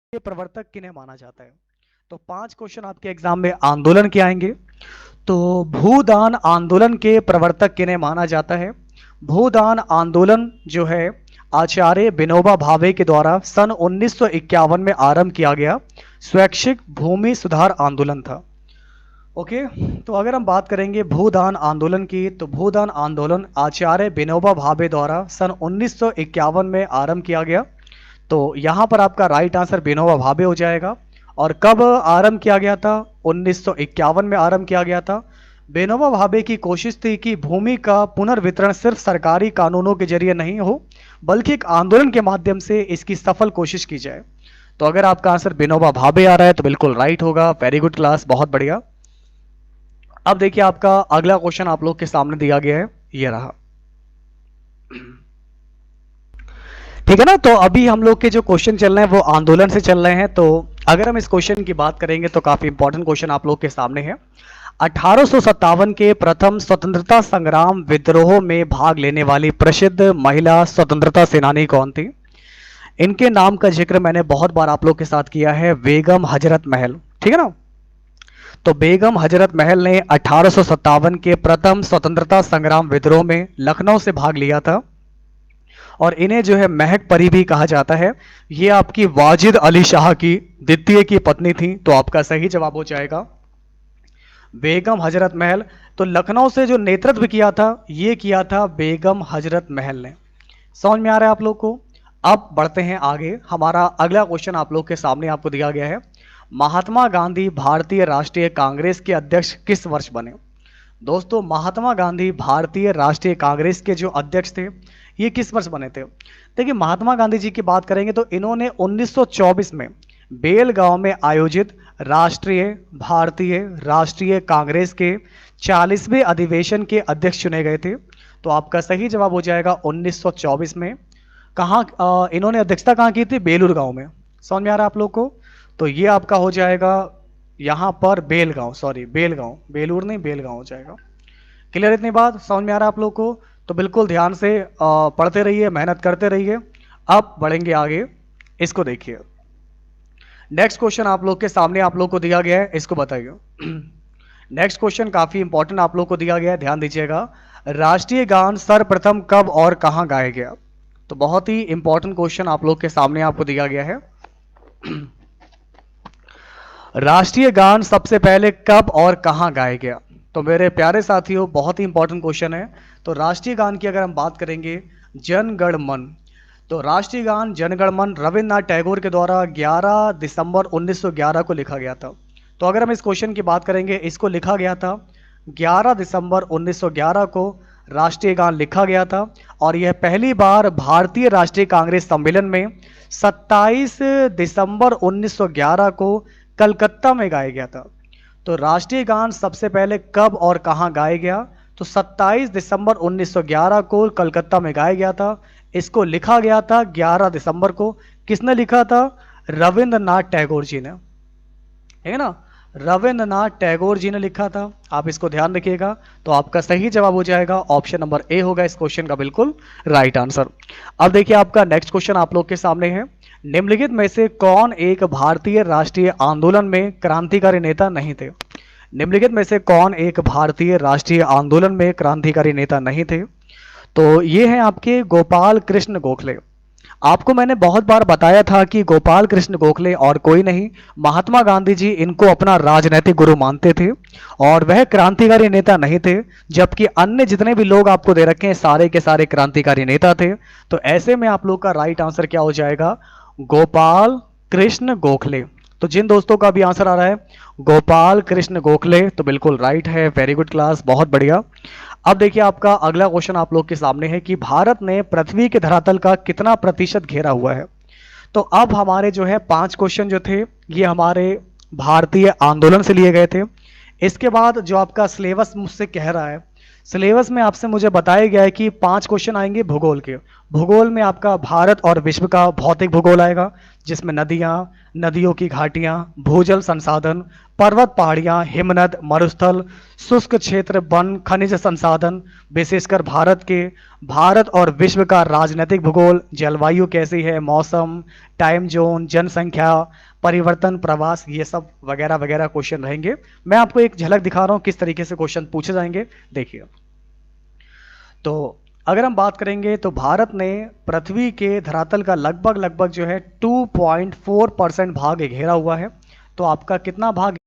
के प्रवर्तक किन्हें माना जाता है? तो 5 क्वेश्चन आपके एग्जाम में आंदोलन के आएंगे। तो भूदान आंदोलन के प्रवर्तक किन्हें माना जाता है? भूदान आंदोलन जो है आचार्य विनोबा भावे के द्वारा सन 1951 में आरंभ किया गया स्वैच्छिक भूमि सुधार आंदोलन था। ओके, तो अगर हम बात करेंगे भूदान आंदोलन की, तो भूदान आंदोलन आचार्य विनोबा भावे द्वारा सन 1951 में आरंभ किया गया। तो यहाँ पर आपका राइट आंसर विनोबा भावे हो जाएगा। और कब आरंभ किया गया था? 1951 में आरंभ किया गया था। विनोबा भावे की कोशिश थी कि भूमि का पुनर्वितरण सिर्फ सरकारी कानूनों के जरिए नहीं हो, बल्कि एक आंदोलन के माध्यम से इसकी सफल कोशिश की जाए। तो अगर आपका आंसर विनोबा भावे आ रहा है तो बिल्कुल राइट होगा। वेरी गुड क्लास, बहुत बढ़िया। अब देखिए आपका अगला क्वेश्चन आप लोग के सामने दिया गया है, ये रहा। ठीक है ना। तो अभी हम लोग के जो क्वेश्चन चल रहे हैं वो आंदोलन से चल रहे हैं। तो अगर हम इस क्वेश्चन की बात करेंगे तो काफी इंपॉर्टेंट क्वेश्चन आप लोग के सामने है। 1857 के प्रथम स्वतंत्रता संग्राम विद्रोह में भाग लेने वाली प्रसिद्ध महिला स्वतंत्रता सेनानी कौन थी? इनके नाम का जिक्र मैंने बहुत बार आप लोग के साथ किया है, बेगम हजरत महल। ठीक है ना। तो बेगम हजरत महल ने 1857 के प्रथम स्वतंत्रता संग्राम विद्रोह में लखनऊ से भाग लिया था और इन्हें जो है महक परी भी कहा जाता है। ये आपकी वाजिद अली शाह की द्वितीय की पत्नी थी। तो आपका सही जवाब हो जाएगा बेगम हजरत महल। तो लखनऊ से जो नेतृत्व किया था ये किया था बेगम हजरत महल ने। समझ में आ रहा है आप लोग को? अब बढ़ते हैं आगे। हमारा अगला क्वेश्चन आप लोग के सामने आपको दिया गया है। महात्मा गांधी भारतीय राष्ट्रीय कांग्रेस के अध्यक्ष किस वर्ष बने? दोस्तों, महात्मा गांधी भारतीय राष्ट्रीय कांग्रेस के जो अध्यक्ष थे ये किस वर्ष बने थे? देखिए, महात्मा गांधी जी की बात करेंगे तो इन्होंने 1924 में बेलगांव में आयोजित भारतीय राष्ट्रीय कांग्रेस के 40वें अधिवेशन के अध्यक्ष चुने गए थे। तो आपका सही जवाब हो जाएगा 1924 में। कहाँ इन्होंने अध्यक्षता कहाँ की थी? बेलूर गांव में। समझ में आ रहा है आप लोग को? तो ये आपका हो जाएगा यहाँ पर बेलगांव, सॉरी बेलगांव, बेलूर नहीं बेलगांव हो जाएगा। क्लियर इतनी बात? समझ में आ रहा है आप लोग को? तो बिल्कुल ध्यान से पढ़ते रहिए, मेहनत करते रहिए। अब बढ़ेंगे आगे, इसको देखिए। नेक्स्ट क्वेश्चन आप लोग के सामने आप लोग को दिया गया है, इसको बताइए। नेक्स्ट क्वेश्चन काफी इंपॉर्टेंट आप लोग को दिया गया है, ध्यान दीजिएगा। राष्ट्रीय गान सर्वप्रथम कब और कहां गाया गया? तो बहुत ही इंपॉर्टेंट क्वेश्चन आप लोग के सामने आपको दिया गया है। राष्ट्रीय गान सबसे पहले कब और कहां गाया गया? तो मेरे प्यारे साथियों, बहुत ही इंपॉर्टेंट क्वेश्चन है। तो राष्ट्रीय गान की अगर हम बात करेंगे, जन गण मन। तो राष्ट्रीय गान जन गण मन रविन्द्रनाथ टैगोर के द्वारा 11 दिसंबर 1911 को लिखा गया था। तो अगर हम इस क्वेश्चन की बात करेंगे, इसको लिखा गया था 11 दिसंबर 1911 को राष्ट्रीय गान लिखा गया था। और यह पहली बार भारतीय राष्ट्रीय कांग्रेस सम्मेलन में 27 दिसंबर 1911 को कलकत्ता में गाया गया था। तो राष्ट्रीय गान सबसे पहले कब और कहां गाया गया? तो 27 दिसंबर 1911 को कलकत्ता में गाया गया था। इसको लिखा गया था 11 दिसंबर को। किसने लिखा था? रविंद्रनाथ टैगोर जी ने, है ना। रविंद्रनाथ टैगोर जी ने लिखा था। आप इसको ध्यान रखिएगा। तो आपका सही जवाब हो जाएगा ऑप्शन नंबर ए होगा इस क्वेश्चन का बिल्कुल राइट आंसर। अब देखिए आपका नेक्स्ट क्वेश्चन आप लोग के सामने है। निम्नलिखित में से कौन एक भारतीय राष्ट्रीय आंदोलन में क्रांतिकारी नेता नहीं थे? निम्नलिखित में से कौन एक भारतीय राष्ट्रीय आंदोलन में क्रांतिकारी नेता नहीं थे? तो ये हैं आपके गोपाल कृष्ण गोखले। आपको मैंने बहुत बार बताया था कि गोपाल कृष्ण गोखले और कोई नहीं, महात्मा गांधी जी इनको अपना राजनैतिक गुरु मानते थे और वह क्रांतिकारी नेता नहीं थे। जबकि अन्य जितने भी लोग आपको दे रखे हैं सारे के सारे क्रांतिकारी नेता थे। तो ऐसे में आप लोग का राइट आंसर क्या हो जाएगा? गोपाल कृष्ण गोखले। तो जिन दोस्तों का भी आंसर आ रहा है गोपाल कृष्ण गोखले, तो बिल्कुल राइट है। वेरी गुड क्लास, बहुत बढ़िया। अब देखिए आपका अगला क्वेश्चन आप लोग के सामने है कि भारत ने पृथ्वी के धरातल का कितना प्रतिशत घेरा हुआ है? तो अब हमारे जो है 5 क्वेश्चन जो थे ये हमारे भारतीय आंदोलन से लिए गए थे। इसके बाद जो आपका सिलेबस मुझसे कह रहा है, सिलेबस में आपसे मुझे बताया गया है कि 5 क्वेश्चन आएंगे भूगोल के। भूगोल में आपका भारत और विश्व का भौतिक भूगोल आएगा, जिसमें नदियाँ, नदियों की घाटियाँ, भूजल संसाधन, पर्वत पहाड़ियाँ, हिमनद, मरुस्थल, शुष्क क्षेत्र, वन, खनिज संसाधन, विशेषकर भारत और विश्व का राजनीतिक भूगोल, जलवायु कैसी है, मौसम, टाइम जोन, जनसंख्या, परिवर्तन, प्रवास, ये सब वगैरह वगैरह क्वेश्चन रहेंगे। मैं आपको एक झलक दिखा रहा हूँ किस तरीके से क्वेश्चन पूछे जाएंगे, देखिए। तो अगर हम बात करेंगे तो भारत ने पृथ्वी के धरातल का लगभग लगभग जो है 2.4% भाग घेरा हुआ है। तो आपका कितना भाग